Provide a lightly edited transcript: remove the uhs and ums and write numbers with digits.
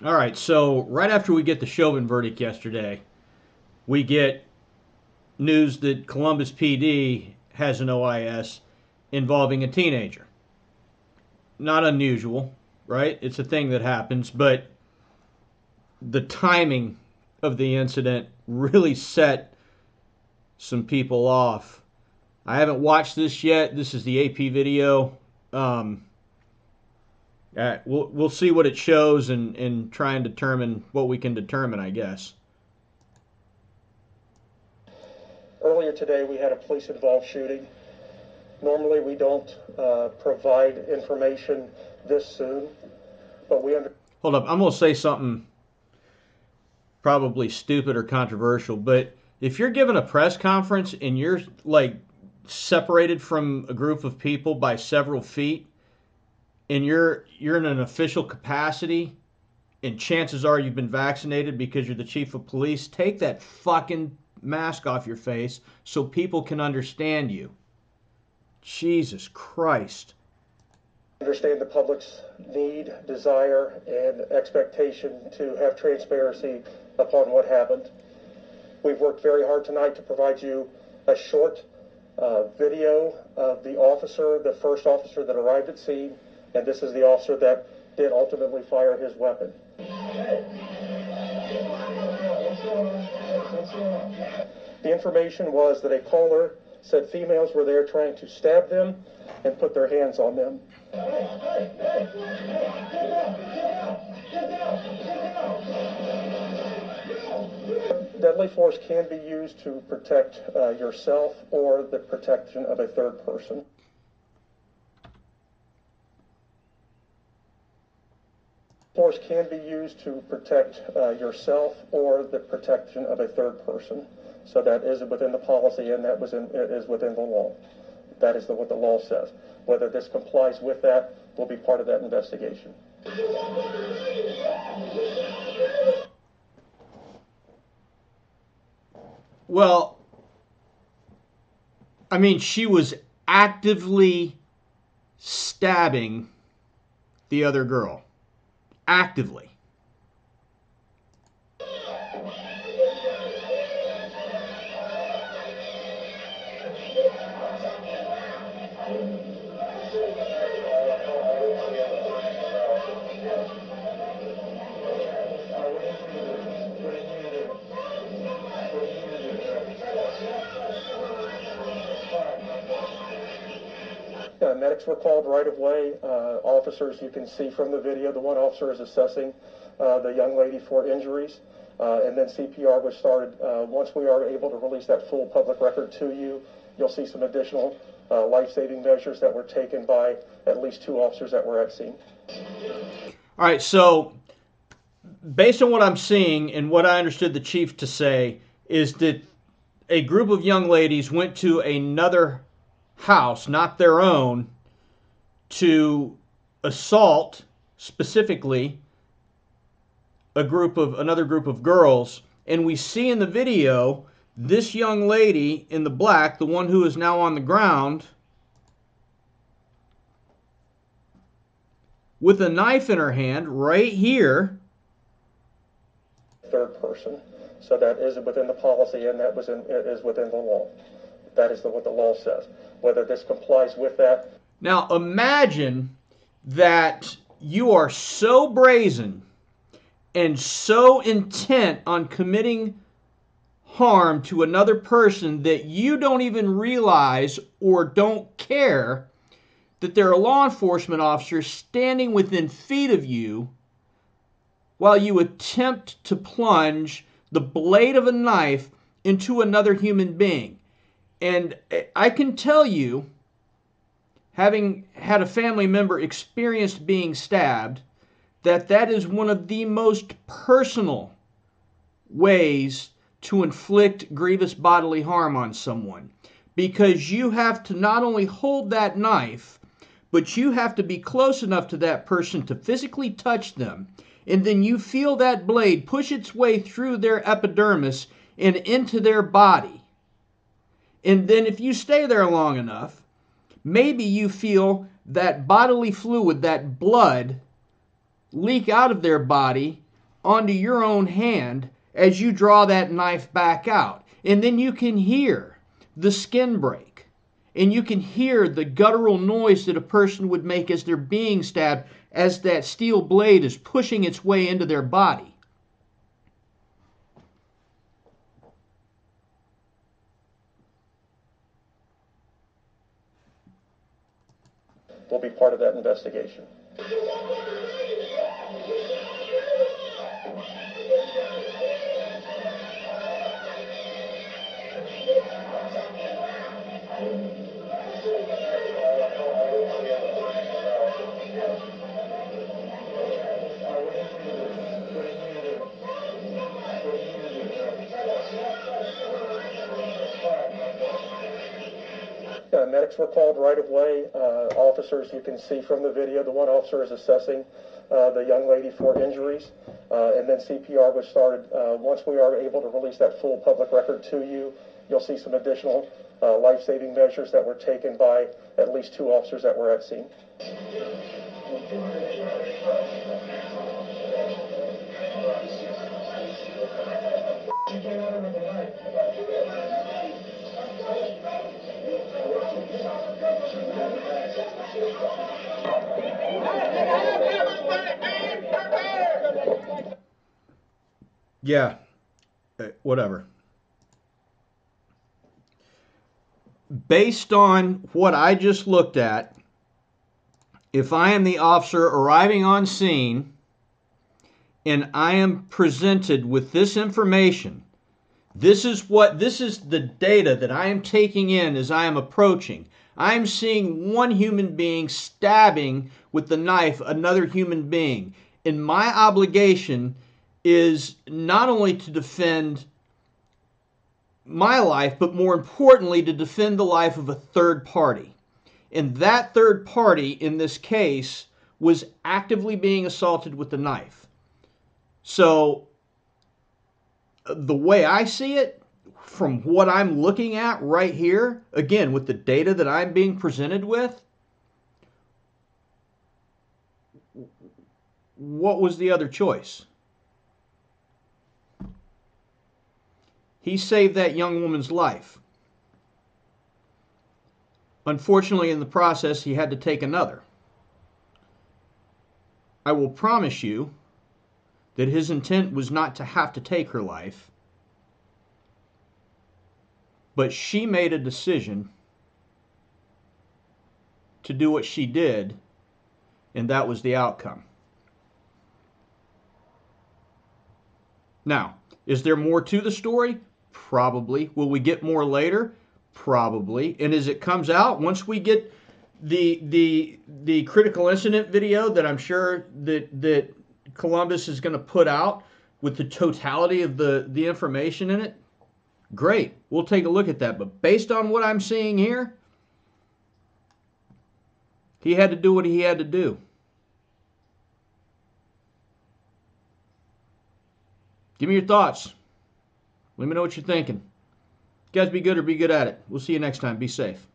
All right, so right after we get the Chauvin verdict yesterday, we get news that Columbus PD has an OIS involving a teenager. Not unusual, right? It's a thing that happens, but the timing of the incident really set some people off. I haven't watched this yet. This is the AP video. Um, we'll see what it shows and try and determine what we can determine, I guess. Earlier today, we had a police-involved shooting. Normally, we don't provide information this soon, but we understand. Hold up, I'm gonna say something probably stupid or controversial, but if you're giving a press conference and you're like separated from a group of people by several feet and you're in an official capacity and chances are you've been vaccinated because you're the chief of police, take that fucking mask off your face so people can understand you. Jesus Christ. Understand the public's need, desire, and expectation to have transparency upon what happened. We've worked very hard tonight to provide you a short video of the officer, the first officer that arrived at scene, and this is the officer that did ultimately fire his weapon. The information was that a caller said females were there trying to stab them and put their hands on them. Deadly force can be used to protect yourself or the protection of a third person. Force can be used to protect yourself or the protection of a third person. So that is within the policy and that is within the law. That is what the law says. Whether this complies with that will be part of that investigation. Well, I mean, she was actively stabbing the other girl. Actively. Medics were called right away. Officers, you can see from the video, the one officer is assessing the young lady for injuries, and then CPR was started. Once we are able to release that full public record to you, you'll see some additional life-saving measures that were taken by at least 2 officers that were at scene. All right, so based on what I'm seeing and what I understood the chief to say is that a group of young ladies went to another house, not their own, to assault specifically another group of girls, and we see in the video this young lady in the black, the one who is now on the ground, with a knife in her hand right here. Third person. So that is within the policy and that is within the law. That is what the law says. Whether this complies with that. Now imagine that you are so brazen and so intent on committing harm to another person that you don't even realize or don't care that there are law enforcement officers standing within feet of you while you attempt to plunge the blade of a knife into another human being. And I can tell you, having had a family member experienced being stabbed, that is one of the most personal ways to inflict grievous bodily harm on someone. Because you have to not only hold that knife, but you have to be close enough to that person to physically touch them. And then you feel that blade push its way through their epidermis and into their body. And then if you stay there long enough, maybe you feel that bodily fluid, that blood, leak out of their body onto your own hand as you draw that knife back out. And then you can hear the skin break. And you can hear the guttural noise that a person would make as they're being stabbed, as that steel blade is pushing its way into their body. Will be part of that investigation. Medics were called right away. Officers, you can see from the video, the one officer is assessing the young lady for injuries, and then CPR was started. Once we are able to release that full public record to you, you'll see some additional life-saving measures that were taken by at least 2 officers that were at scene. Yeah, whatever. Based on what I just looked at, if I am the officer arriving on scene and I am presented with this information, this is the data that I am taking in as I am approaching. I'm seeing one human being stabbing with the knife another human being. And my obligation is not only to defend my life, but more importantly, to defend the life of a third party. And that third party, in this case, was actively being assaulted with the knife. So, the way I see it, from what I'm looking at right here, again, with the data that I'm being presented with, what was the other choice? He saved that young woman's life. Unfortunately, in the process, he had to take another. I will promise you that his intent was not to have to take her life, but she made a decision to do what she did, and that was the outcome. Now, is there more to the story? Probably. Will we get more later? Probably. And as it comes out, once we get the critical incident video that I'm sure that Columbus is going to put out with the totality of the information in it, great. We'll take a look at that. But based on what I'm seeing here, he had to do what he had to do. Give me your thoughts. Let me know what you're thinking. You guys be good or be good at it. We'll see you next time. Be safe.